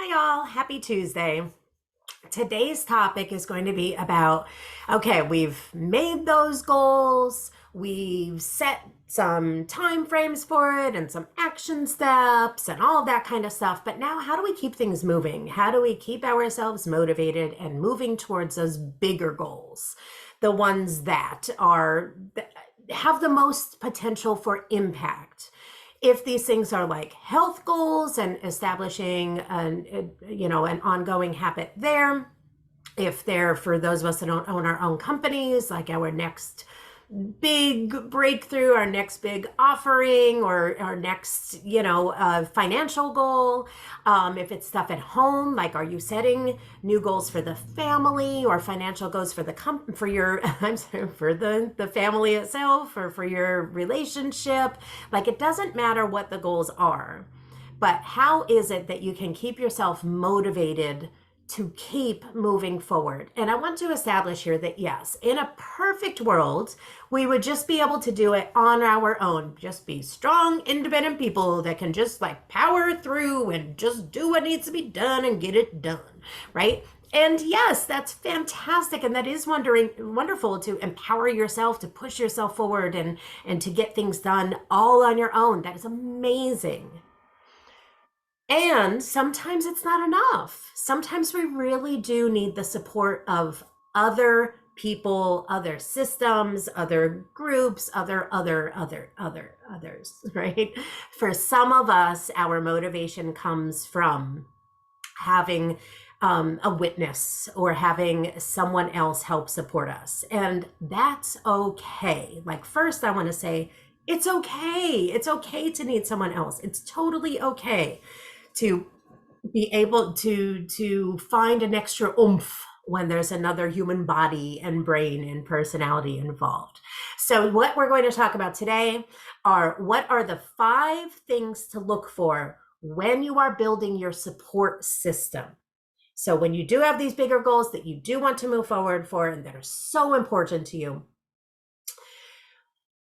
Hi, all. Happy Tuesday. Today's topic is going to be about okay, we've made those goals, we've set some time frames for it and some action steps and all of that kind of stuff. But now, how do we keep things moving? How do we keep ourselves motivated and moving towards those bigger goals? The ones that have the most potential for impact. If these things are like health goals and establishing an ongoing habit there, if they're for those of us that don't own our own companies, like our next big breakthrough, our next big offering, or our next, financial goal. If it's stuff at home, like are you setting new goals for the family or financial goals for for your, I'm sorry, for the family itself or for your relationship? Like it doesn't matter what the goals are, but how is it that you can keep yourself motivated to keep moving forward? And I want to establish here that yes, in a perfect world, we would just be able to do it on our own. Just be strong, independent people that can just like power through and just do what needs to be done and get it done, right? And yes, that's fantastic. And that is wonderful to empower yourself, to push yourself forward and to get things done all on your own. That is amazing. And sometimes it's not enough. Sometimes we really do need the support of other people, other systems, other groups, others, right? For some of us, our motivation comes from having a witness or having someone else help support us. And that's okay. Like, first, I want to say it's okay. It's okay to need someone else. It's totally okay to be able to find an extra oomph when there's another human body and brain and personality involved. So what we're going to talk about today are what are the 5 things to look for when you are building your support system. So when you do have these bigger goals that you do want to move forward for and that are so important to you,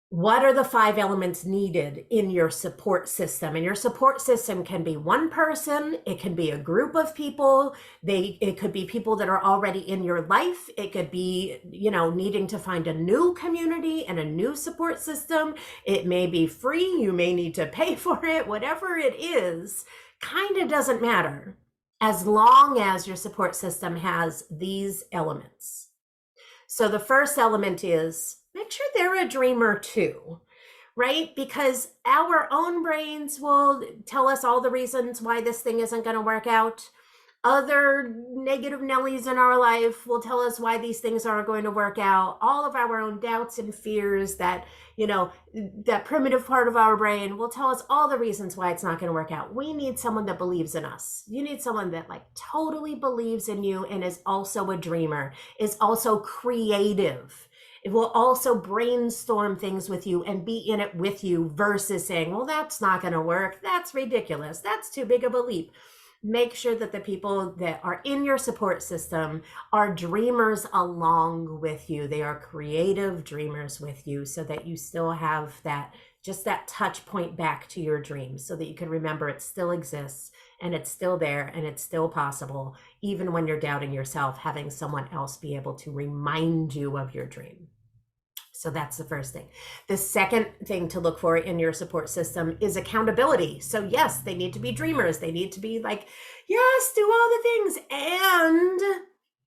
what are the 5 elements needed in your support system? And your support system can be one person, it can be a group of people, it could be people that are already in your life, it could be, needing to find a new community and a new support system. It may be free, you may need to pay for it, whatever it is, kind of doesn't matter as long as your support system has these elements. So the first element is make sure they're a dreamer too, right? Because our own brains will tell us all the reasons why this thing isn't going to work out. Other negative Nellies in our life will tell us why these things aren't going to work out. All of our own doubts and fears that primitive part of our brain will tell us all the reasons why it's not going to work out. We need someone that believes in us. You need someone that like totally believes in you and is also a dreamer, is also creative. It will also brainstorm things with you and be in it with you versus saying, well, that's not going to work. That's ridiculous. That's too big of a leap. Make sure that the people that are in your support system are dreamers along with you. They are creative dreamers with you so that you still have that touch point back to your dreams so that you can remember it still exists and it's still there and it's still possible. Even when you're doubting yourself, having someone else be able to remind you of your dream. So that's the first thing. The second thing to look for in your support system is accountability. So yes, they need to be dreamers. They need to be like, yes, do all the things. And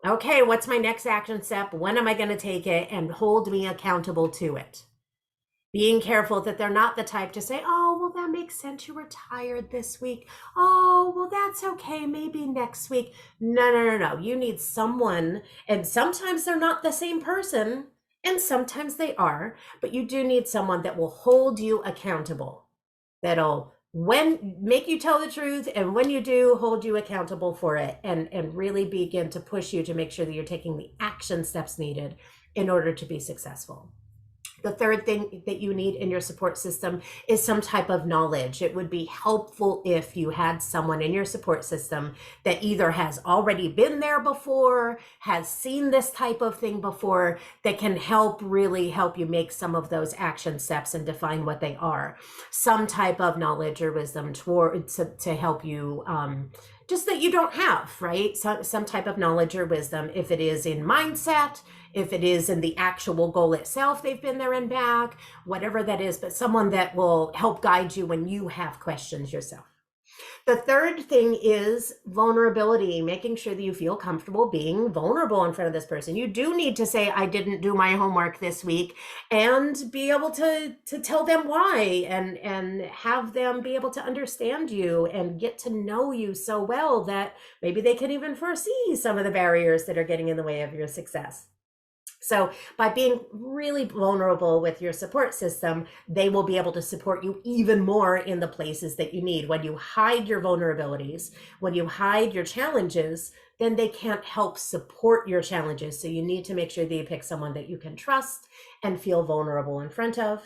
okay, what's my next action step? When am I going to take it? And hold me accountable to it. Being careful that they're not the type to say, oh, well, that makes sense. You were tired this week. Oh, well, that's okay. Maybe next week. No. You need someone, and sometimes they're not the same person. And sometimes they are, but you do need someone that will hold you accountable, that'll make you tell the truth, and when you do, hold you accountable for it and really begin to push you to make sure that you're taking the action steps needed in order to be successful. The third thing that you need in your support system is some type of knowledge. It would be helpful if you had someone in your support system that either has already been there before, has seen this type of thing before, that can really help you make some of those action steps and define what they are. Some type of knowledge or wisdom to help you just that you don't have, right? Some type of knowledge or wisdom, if it is in mindset, if it is in the actual goal itself, they've been there and back, whatever that is, but someone that will help guide you when you have questions yourself. The third thing is vulnerability, making sure that you feel comfortable being vulnerable in front of this person. You do need to say, I didn't do my homework this week, and be able to tell them why, and have them be able to understand you and get to know you so well that maybe they can even foresee some of the barriers that are getting in the way of your success. So by being really vulnerable with your support system, they will be able to support you even more in the places that you need. When you hide your vulnerabilities, when you hide your challenges, then they can't help support your challenges. So you need to make sure that you pick someone that you can trust and feel vulnerable in front of.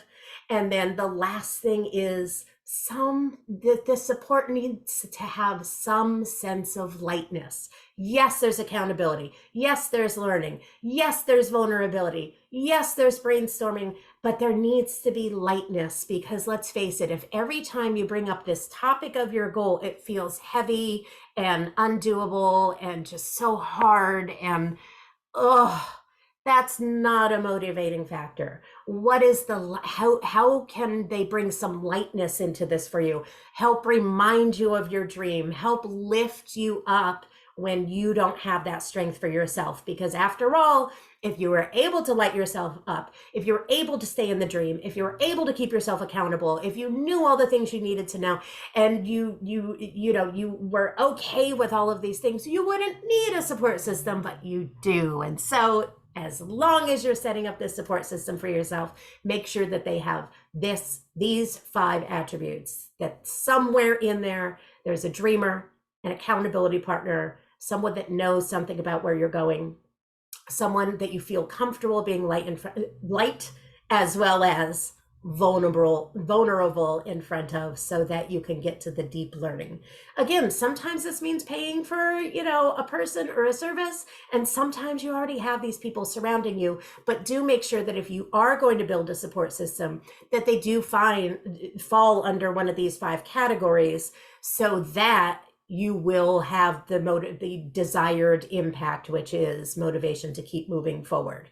And then the last thing is the support needs to have some sense of lightness. Yes, there's accountability. Yes, there's learning. Yes, there's vulnerability. Yes, there's brainstorming, but there needs to be lightness, because let's face it, if every time you bring up this topic of your goal, it feels heavy and undoable and just so hard, and that's not a motivating factor. What is how can they bring some lightness into this for you? Help remind you of your dream, help lift you up when you don't have that strength for yourself. Because after all, if you were able to light yourself up, if you're able to stay in the dream, if you're able to keep yourself accountable, if you knew all the things you needed to know, and you were okay with all of these things, you wouldn't need a support system, but you do. And so as long as you're setting up this support system for yourself, make sure that they have these 5 attributes, that somewhere in there's a dreamer, an accountability partner, someone that knows something about where you're going, someone that you feel comfortable being light as well as vulnerable in front of, so that you can get to the deep learning. Again, sometimes this means paying for, a person or a service, and sometimes you already have these people surrounding you. But do make sure that if you are going to build a support system, that they do fall under one of these 5 categories, so that you will have the desired impact, which is motivation to keep moving forward.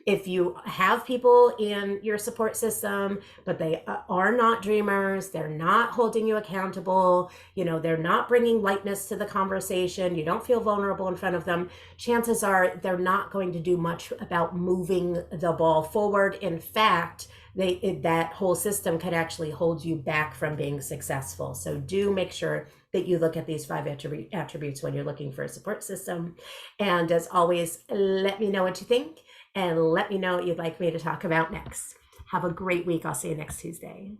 If you have people in your support system, but they are not dreamers, they're not holding you accountable, they're not bringing lightness to the conversation, you don't feel vulnerable in front of them, chances are they're not going to do much about moving the ball forward. In fact, that whole system could actually hold you back from being successful. So do make sure that you look at these 5 attributes when you're looking for a support system. And as always, let me know what you think, and let me know what you'd like me to talk about next. Have a great week. I'll see you next Tuesday.